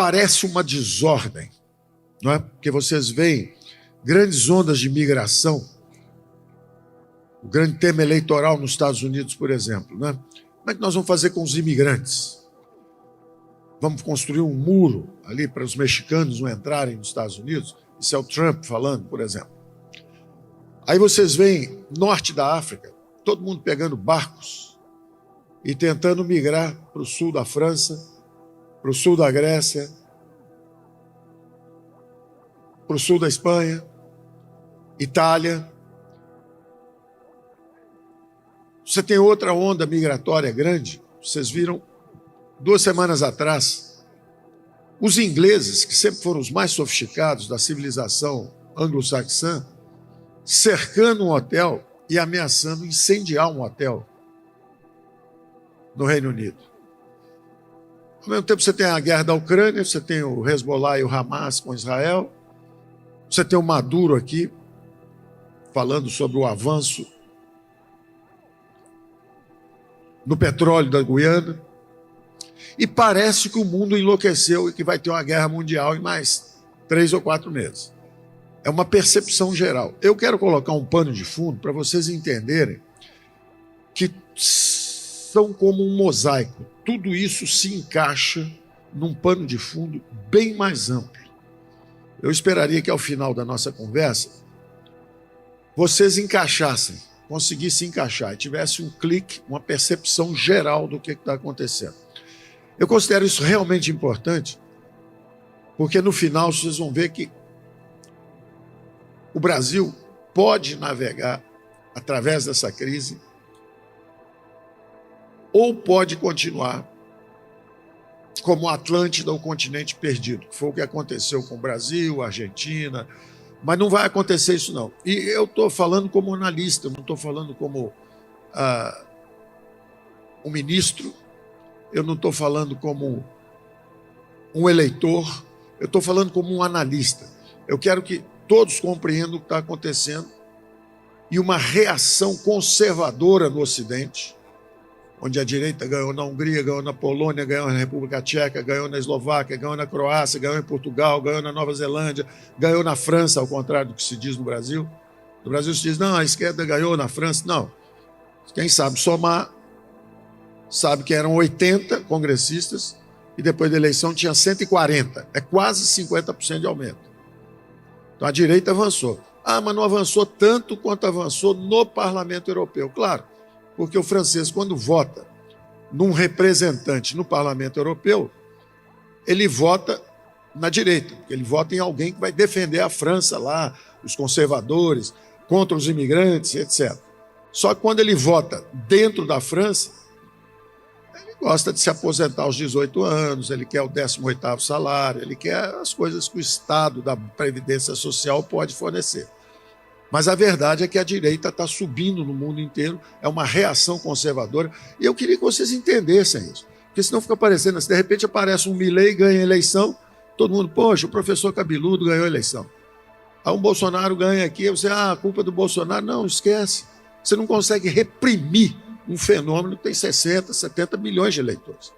parece uma desordem, não é? Porque vocês veem grandes ondas de migração, o grande tema eleitoral nos Estados Unidos, por exemplo, não é? Como é que nós vamos fazer com os imigrantes? Vamos construir um muro ali para os mexicanos não entrarem nos Estados Unidos? Isso é o Trump falando, por exemplo. Aí vocês veem norte da África, todo mundo pegando barcos e tentando migrar para o sul da França, para o sul da Grécia, para o sul da Espanha, Itália. Você tem outra onda migratória grande. Vocês viram 2 semanas atrás, os ingleses, que sempre foram os mais sofisticados da civilização anglo-saxã, cercando um hotel e ameaçando incendiar um hotel no Reino Unido. Ao mesmo tempo, você tem a guerra da Ucrânia, você tem o Hezbollah e o Hamas com Israel, você tem o Maduro aqui, falando sobre o avanço no petróleo da Guiana, e parece que o mundo enlouqueceu e que vai ter uma guerra mundial em mais 3 ou 4 meses. É uma percepção geral. Eu quero colocar um pano de fundo para vocês entenderem que são como um mosaico. Tudo isso se encaixa num pano de fundo bem mais amplo. Eu esperaria que ao final da nossa conversa vocês encaixassem, conseguissem encaixar e tivesse um clique, uma percepção geral do que está acontecendo. Eu considero isso realmente importante, porque no final vocês vão ver que o Brasil pode navegar através dessa crise ou pode continuar como Atlântida, o continente perdido, que foi o que aconteceu com o Brasil, a Argentina, mas não vai acontecer isso não. E eu estou falando como analista, não estou falando como um ministro, eu não estou falando como um eleitor, eu estou falando como um analista. Eu quero que todos compreendam o que está acontecendo e uma reação conservadora no Ocidente, onde a direita ganhou na Hungria, ganhou na Polônia, ganhou na República Tcheca, ganhou na Eslováquia, ganhou na Croácia, ganhou em Portugal, ganhou na Nova Zelândia, ganhou na França, ao contrário do que se diz no Brasil. No Brasil se diz, não, a esquerda ganhou na França. Não. Quem sabe somar, sabe que eram 80 congressistas e depois da eleição tinha 140. É quase 50% de aumento. Então a direita avançou. Ah, mas não avançou tanto quanto avançou no Parlamento Europeu. Claro, porque o francês, quando vota num representante no Parlamento Europeu, ele vota na direita, porque ele vota em alguém que vai defender a França lá, os conservadores, contra os imigrantes, etc. Só que quando ele vota dentro da França, ele gosta de se aposentar aos 18 anos, ele quer o 18º salário, ele quer as coisas que o Estado da Previdência Social pode fornecer. Mas a verdade é que a direita está subindo no mundo inteiro, é uma reação conservadora, e eu queria que vocês entendessem isso, porque senão fica parecendo assim, de repente aparece um Milei e ganha a eleição, todo mundo, poxa, o professor cabeludo ganhou a eleição. Aí um Bolsonaro ganha aqui, você, a culpa é do Bolsonaro. Não, esquece. Você não consegue reprimir um fenômeno que tem 60, 70 milhões de eleitores.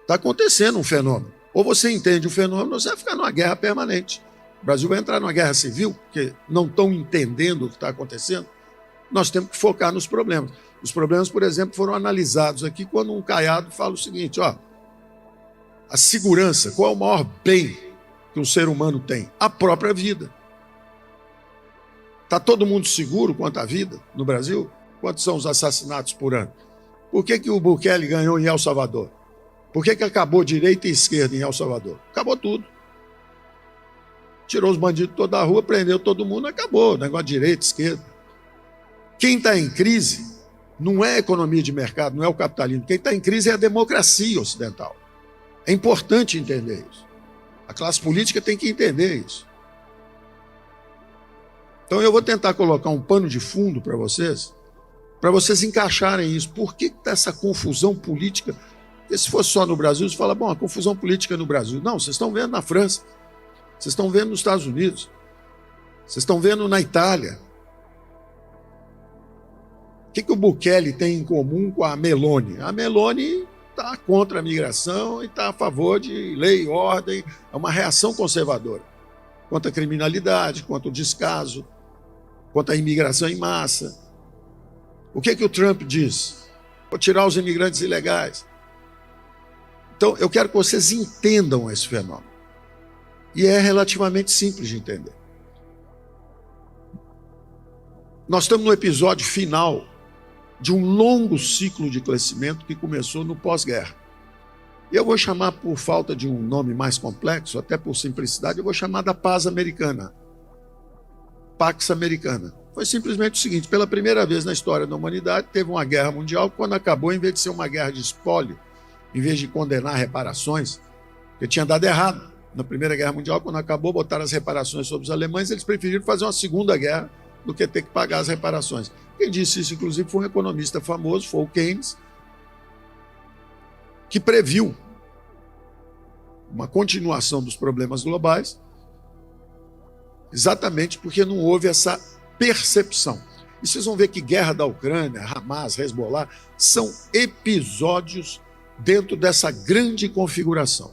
Está acontecendo um fenômeno. Ou você entende o fenômeno, ou você vai ficar numa guerra permanente. O Brasil vai entrar numa guerra civil, porque não estão entendendo o que está acontecendo. Nós temos que focar nos problemas. Os problemas, por exemplo, foram analisados aqui quando um Caiado fala o seguinte, ó, a segurança, qual é o maior bem que um ser humano tem? A própria vida. Está todo mundo seguro quanto à vida no Brasil? Quantos são os assassinatos por ano? Por que o Bukele ganhou em El Salvador? Por que acabou direita e esquerda em El Salvador? Acabou tudo. Tirou os bandidos toda a rua, prendeu todo mundo, acabou. Negócio de direita, esquerda. Quem está em crise não é a economia de mercado, não é o capitalismo. Quem está em crise é a democracia ocidental. É importante entender isso. A classe política tem que entender isso. Então eu vou tentar colocar um pano de fundo para vocês encaixarem isso. Por que está essa confusão política? Porque se fosse só no Brasil, você fala, bom, a confusão política no Brasil. Não, vocês estão vendo na França, vocês estão vendo nos Estados Unidos, vocês estão vendo na Itália. O que o Bukele tem em comum com a Meloni? A Meloni está contra a migração e está a favor de lei e ordem, é uma reação conservadora contra a criminalidade, contra o descaso, contra a imigração em massa. O que o Trump diz? Vou tirar os imigrantes ilegais. Então, eu quero que vocês entendam esse fenômeno. E é relativamente simples de entender. Nós estamos no episódio final de um longo ciclo de crescimento que começou no pós-guerra. Eu vou chamar, por falta de um nome mais complexo, até por simplicidade, eu vou chamar da paz americana. Pax Americana. Foi simplesmente o seguinte: pela primeira vez na história da humanidade, teve uma guerra mundial, quando acabou, em vez de ser uma guerra de espólio, em vez de condenar reparações, que tinha dado errado na Primeira Guerra Mundial, quando acabou, botaram as reparações sobre os alemães, eles preferiram fazer uma segunda guerra do que ter que pagar as reparações. Quem disse isso, inclusive, foi um economista famoso, foi o Keynes, que previu uma continuação dos problemas globais, exatamente porque não houve essa percepção. E vocês vão ver que guerra da Ucrânia, Hamas, Hezbollah, são episódios dentro dessa grande configuração.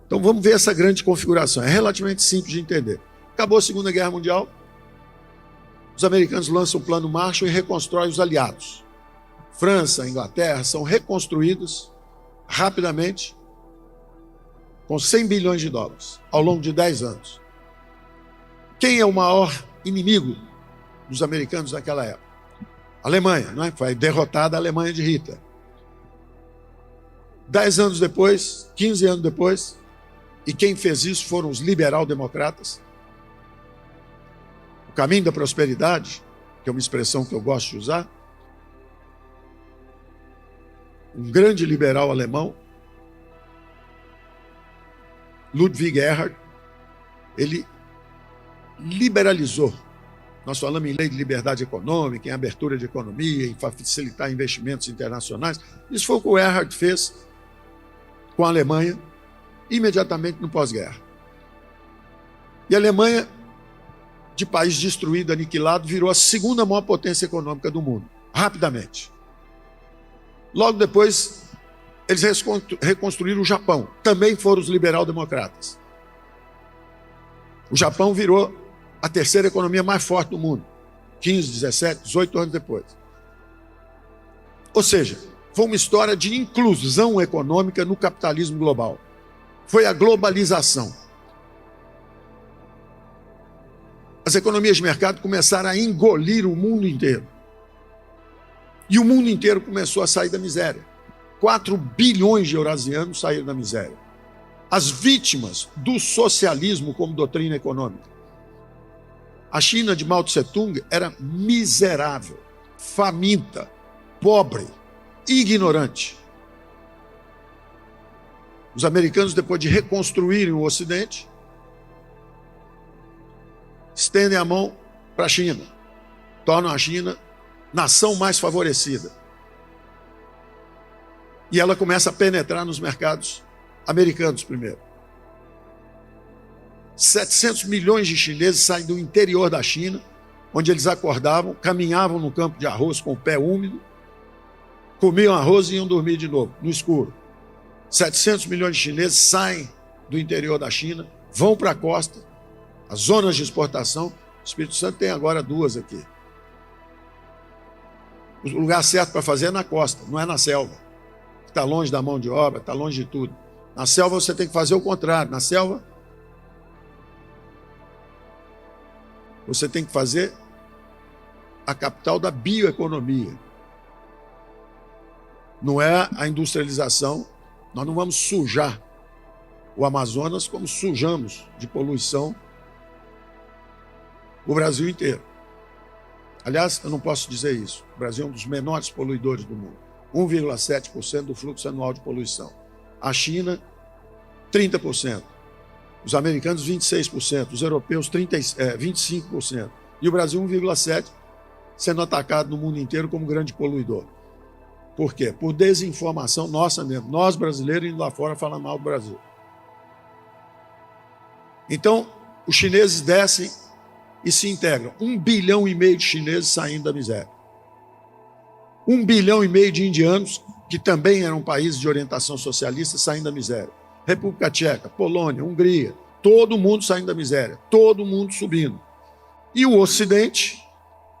Então vamos ver essa grande configuração. É relativamente simples de entender. Acabou a Segunda Guerra Mundial, os americanos lançam o Plano Marshall e reconstroem os aliados. França, Inglaterra são reconstruídos rapidamente com 100 bilhões de dólares ao longo de 10 anos. Quem é o maior inimigo dos americanos naquela época? A Alemanha, não é? Foi derrotada a Alemanha de Hitler. 10 anos depois, 15 anos depois, e quem fez isso foram os liberal-democratas. O caminho da prosperidade, que é uma expressão que eu gosto de usar, um grande liberal alemão, Ludwig Erhard, ele liberalizou. Nós falamos em lei de liberdade econômica, em abertura de economia, em facilitar investimentos internacionais. Isso foi o que o Erhard fez com a Alemanha, imediatamente no pós-guerra. E a Alemanha, de país destruído, aniquilado, virou a segunda maior potência econômica do mundo, rapidamente. Logo depois, eles reconstruíram o Japão. Também foram os liberal-democratas. O Japão virou a terceira economia mais forte do mundo, 15, 17, 18 anos depois. Ou seja, foi uma história de inclusão econômica no capitalismo global. Foi a globalização. As economias de mercado começaram a engolir o mundo inteiro. E o mundo inteiro começou a sair da miséria. 4 bilhões de eurasianos saíram da miséria. As vítimas do socialismo como doutrina econômica. A China de Mao Tse-tung era miserável, faminta, pobre, ignorante. Os americanos, depois de reconstruírem o Ocidente, estendem a mão para a China, tornam a China nação mais favorecida. E ela começa a penetrar nos mercados americanos primeiro. 700 milhões de chineses saem do interior da China, onde eles acordavam, caminhavam no campo de arroz com o pé úmido, comiam arroz e iam dormir de novo, no escuro. 700 milhões de chineses saem do interior da China, vão para a costa, as zonas de exportação. O Espírito Santo tem agora 2 aqui. O lugar certo para fazer é na costa, não é na selva. Está longe da mão de obra, está longe de tudo. Na selva você tem que fazer o contrário. Na selva, você tem que fazer a capital da bioeconomia. Não é a industrialização. Nós não vamos sujar o Amazonas como sujamos de poluição o Brasil inteiro. Aliás, eu não posso dizer isso. O Brasil é um dos menores poluidores do mundo. 1,7% do fluxo anual de poluição. A China, 30%. Os americanos, 26%. Os europeus, 25%. E o Brasil, 1,7%, sendo atacado no mundo inteiro como grande poluidor. Por quê? Por desinformação nossa mesmo. Nós, brasileiros, indo lá fora falar mal do Brasil. Então, os chineses descem e se integram. 1,5 bilhão de chineses saindo da miséria. 1,5 bilhão de indianos que também eram países de orientação socialista, saindo da miséria. República Tcheca, Polônia, Hungria, todo mundo saindo da miséria, todo mundo subindo. E o Ocidente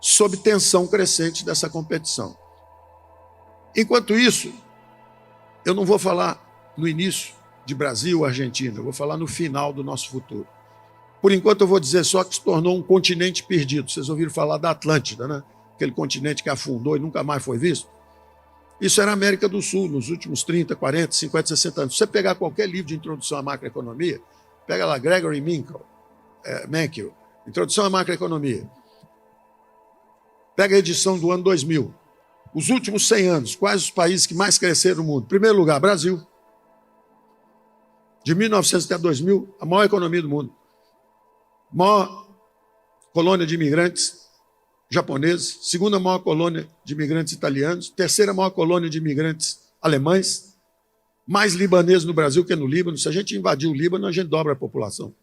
sob tensão crescente dessa competição. Enquanto isso, eu não vou falar no início de Brasil, Argentina, eu vou falar no final do nosso futuro. Por enquanto eu vou dizer só que se tornou um continente perdido. Vocês ouviram falar da Atlântida, né? Aquele continente que afundou e nunca mais foi visto. Isso era a América do Sul nos últimos 30, 40, 50, 60 anos. Se você pegar qualquer livro de introdução à macroeconomia, pega lá Gregory Mankiw, Introdução à Macroeconomia. Pega a edição do ano 2000. Os últimos 100 anos, quais os países que mais cresceram no mundo? Em primeiro lugar, Brasil. De 1900 até 2000, a maior economia do mundo. Maior colônia de imigrantes japoneses, segunda maior colônia de imigrantes italianos, terceira maior colônia de imigrantes alemães, mais libaneses no Brasil que no Líbano. Se a gente invadir o Líbano, a gente dobra a população.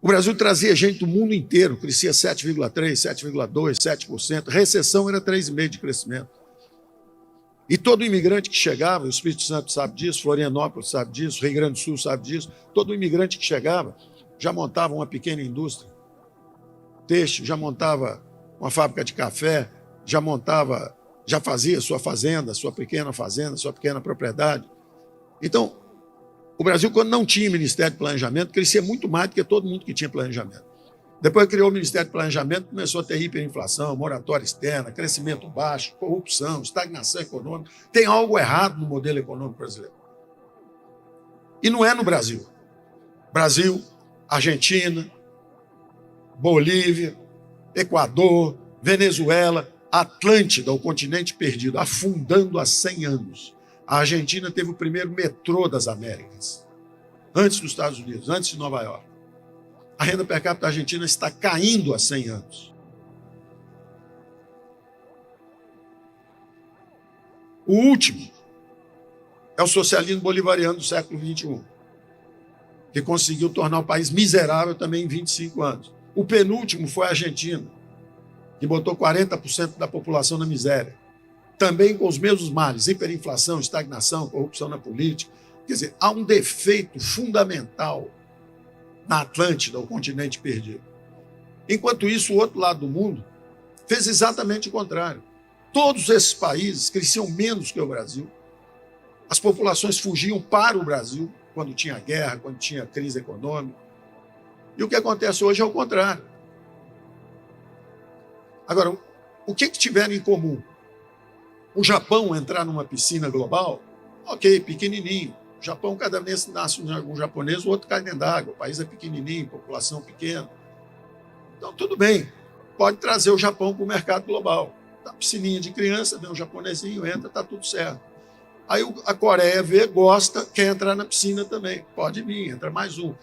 O Brasil trazia gente do mundo inteiro, crescia 7,3%, 7,2%, 7%, recessão era 3,5% de crescimento. E todo imigrante que chegava, o Espírito Santo sabe disso, Florianópolis sabe disso, Rio Grande do Sul sabe disso, todo imigrante que chegava já montava uma pequena indústria têxtil, já montava uma fábrica de café, já fazia sua fazenda, sua pequena propriedade. Então, o Brasil, quando não tinha Ministério de Planejamento, crescia muito mais do que todo mundo que tinha planejamento. Depois criou o Ministério de Planejamento, começou a ter hiperinflação, moratória externa, crescimento baixo, corrupção, estagnação econômica. Tem algo errado no modelo econômico brasileiro. E não é no Brasil. Brasil, Argentina, Bolívia, Equador, Venezuela, Atlântida, o continente perdido, afundando há 100 anos. A Argentina teve o primeiro metrô das Américas, antes dos Estados Unidos, antes de Nova York. A renda per capita da Argentina está caindo há 100 anos. O último é o socialismo bolivariano do século XXI, que conseguiu tornar o país miserável também em 25 anos. O penúltimo foi a Argentina, que botou 40% da população na miséria. Também com os mesmos males, hiperinflação, estagnação, corrupção na política. Quer dizer, há um defeito fundamental na Atlântida, o continente perdido. Enquanto isso, o outro lado do mundo fez exatamente o contrário. Todos esses países cresciam menos que o Brasil. As populações fugiam para o Brasil quando tinha guerra, quando tinha crise econômica. E o que acontece hoje é o contrário. Agora, o que tiveram em comum? O Japão entrar numa piscina global, ok, pequenininho. O Japão, cada vez nasce um japonês, o outro cai dentro d'água. O país é pequenininho, população pequena. Então, tudo bem. Pode trazer o Japão para o mercado global. Tá piscininha de criança, vem um japonesinho, entra, está tudo certo. Aí a Coreia vê, gosta, quer entrar na piscina também. Pode vir, entra mais um.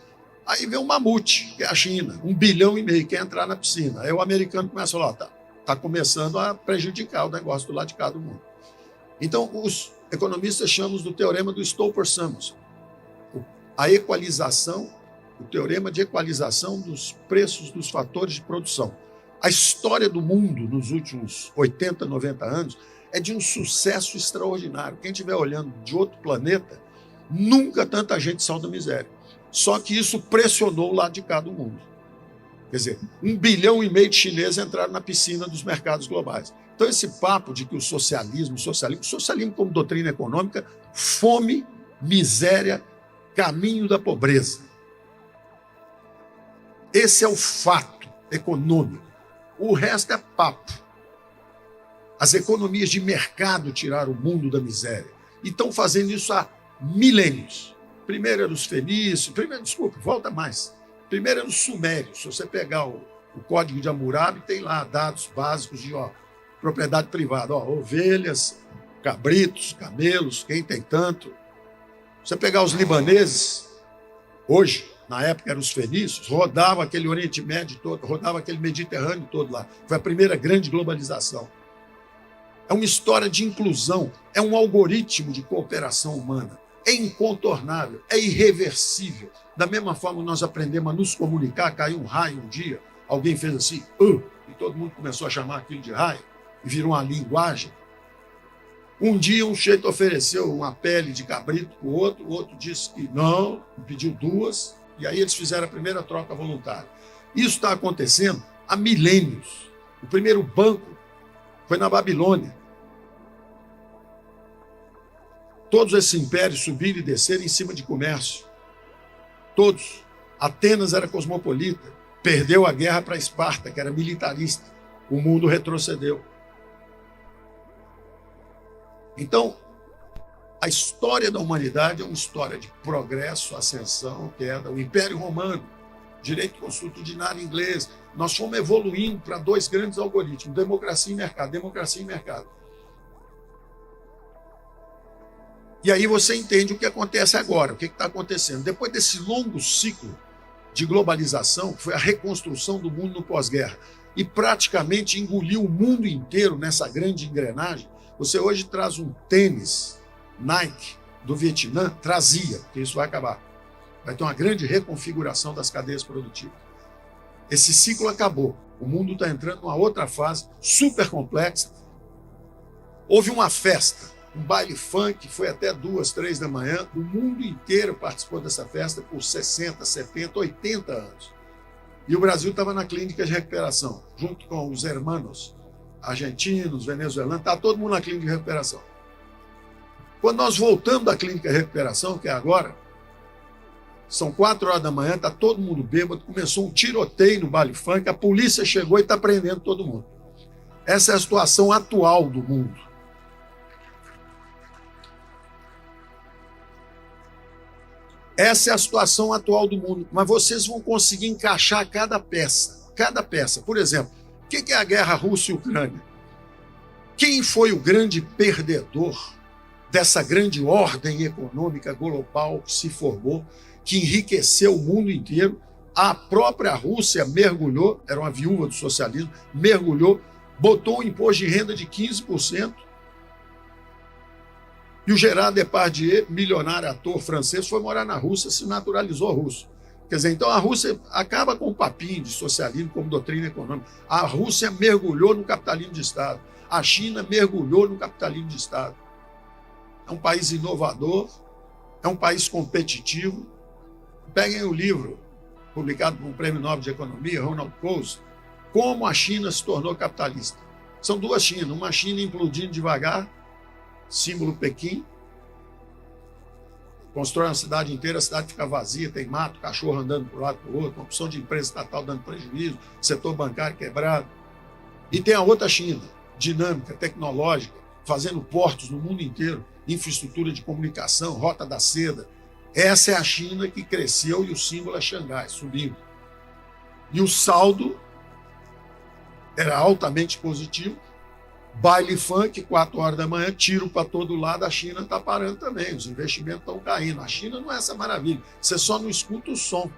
Aí vem o mamute, que é a China, 1,5 bilhão, quer entrar na piscina. Aí o americano começa a falar, está começando a prejudicar o negócio do lado de cá do mundo. Então, os economistas chamam do teorema do Stolper-Samuelson. A equalização, o teorema de equalização dos preços dos fatores de produção. A história do mundo nos últimos 80, 90 anos é de um sucesso extraordinário. Quem estiver olhando de outro planeta, nunca tanta gente saiu da miséria. Só que isso pressionou o lado de cá do mundo. Quer dizer, 1,5 bilhão de chineses entraram na piscina dos mercados globais. Então, esse papo de que o socialismo como doutrina econômica, fome, miséria, caminho da pobreza. Esse é o fato econômico. O resto é papo. As economias de mercado tiraram o mundo da miséria. E estão fazendo isso há milênios. Primeiro era os fenícios, volta mais. Primeiro era os sumérios. Se você pegar o Código de Hammurabi, tem lá dados básicos de propriedade privada. Ovelhas, cabritos, camelos, quem tem tanto. Se você pegar os libaneses, hoje, na época eram os fenícios, rodava aquele Oriente Médio todo, rodava aquele Mediterrâneo todo lá. Foi a primeira grande globalização. É uma história de inclusão, é um algoritmo de cooperação humana. É incontornável, é irreversível. Da mesma forma que nós aprendemos a nos comunicar, caiu um raio um dia, alguém fez assim, e todo mundo começou a chamar aquilo de raio, e virou uma linguagem. Um dia um sujeito ofereceu uma pele de cabrito para o outro disse que não, pediu duas, e aí eles fizeram a primeira troca voluntária. Isso está acontecendo há milênios. O primeiro banco foi na Babilônia. Todos esses impérios subiram e desceram em cima de comércio. Todos. Atenas era cosmopolita. Perdeu a guerra para Esparta, que era militarista. O mundo retrocedeu. Então, a história da humanidade é uma história de progresso, ascensão, queda. O Império Romano, direito consuetudinário inglês. Nós fomos evoluindo para dois grandes algoritmos, democracia e mercado, democracia e mercado. E aí você entende o que acontece agora, o que está acontecendo. Depois desse longo ciclo de globalização, que foi a reconstrução do mundo no pós-guerra, e praticamente engoliu o mundo inteiro nessa grande engrenagem, você hoje traz um tênis Nike do Vietnã, trazia, porque isso vai acabar. Vai ter uma grande reconfiguração das cadeias produtivas. Esse ciclo acabou. O mundo está entrando numa outra fase super complexa. Houve uma festa, um baile funk, foi até 2, 3 da manhã. O mundo inteiro participou dessa festa por 60, 70, 80 anos. E o Brasil estava na clínica de recuperação, junto com os hermanos argentinos, venezuelanos, está todo mundo na clínica de recuperação. Quando nós voltamos da clínica de recuperação, que é agora, são 4 horas da manhã, está todo mundo bêbado, começou um tiroteio no baile funk, a polícia chegou e está prendendo todo mundo. Essa é a situação atual do mundo. Essa é a situação atual do mundo, mas vocês vão conseguir encaixar cada peça. Cada peça. Por exemplo, o que é a guerra Rússia e Ucrânia? Quem foi o grande perdedor dessa grande ordem econômica global que se formou, que enriqueceu o mundo inteiro? A própria Rússia mergulhou, era uma viúva do socialismo, mergulhou, botou um imposto de renda de 15%, e o Gerard Depardieu, milionário ator francês, foi morar na Rússia, se naturalizou russo. Quer dizer, então a Rússia acaba com o papinho de socialismo como doutrina econômica. A Rússia mergulhou no capitalismo de Estado. A China mergulhou no capitalismo de Estado. É um país inovador, é um país competitivo. Peguem o livro, publicado por um prêmio Nobel de Economia, Ronald Coase, Como a China se tornou capitalista. São duas Chinas, uma China implodindo devagar, símbolo Pequim, constrói uma cidade inteira, a cidade fica vazia, tem mato, cachorro andando para um lado para o outro, uma opção de empresa estatal dando prejuízo, setor bancário quebrado. E tem a outra China, dinâmica, tecnológica, fazendo portos no mundo inteiro, infraestrutura de comunicação, rota da seda. Essa é a China que cresceu e o símbolo é Xangai, subindo. E o saldo era altamente positivo. Baile funk, 4 horas da manhã, tiro para todo lado, a China está parando também, os investimentos estão caindo. A China não é essa maravilha, você só não escuta o som,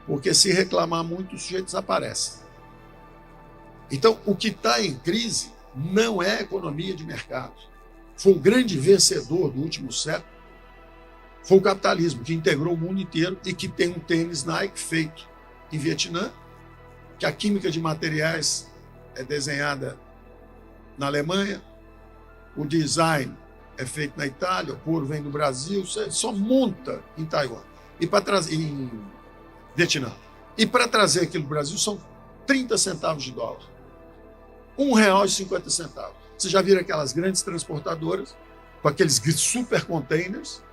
porque se reclamar muito, o sujeito desaparece. Então, o que está em crise não é a economia de mercado. Foi o grande vencedor do último século, foi o capitalismo, que integrou o mundo inteiro e que tem um tênis Nike feito em Vietnã, que a química de materiais é desenhada na Alemanha, o design é feito na Itália, o couro vem do Brasil, só monta em Taiwan e para trazer em Vietnã. E para trazer aquilo do Brasil são 30 centavos de dólar. R$1,50. Vocês já viram aquelas grandes transportadoras com aqueles super containers,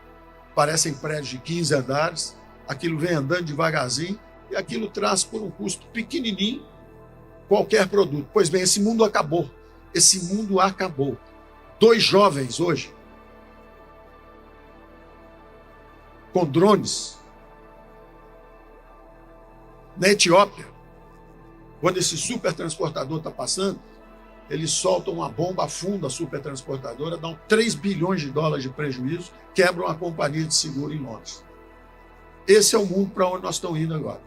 parecem prédios de 15 andares, aquilo vem andando devagarzinho e aquilo traz por um custo pequenininho qualquer produto. Pois bem, esse mundo acabou. Esse mundo acabou. 2 jovens hoje, com drones, na Etiópia, quando esse supertransportador está passando, eles soltam uma bomba, afunda a supertransportadora, dão 3 bilhões de dólares de prejuízo, quebram a companhia de seguro em Londres. Esse é o mundo para onde nós estamos indo agora.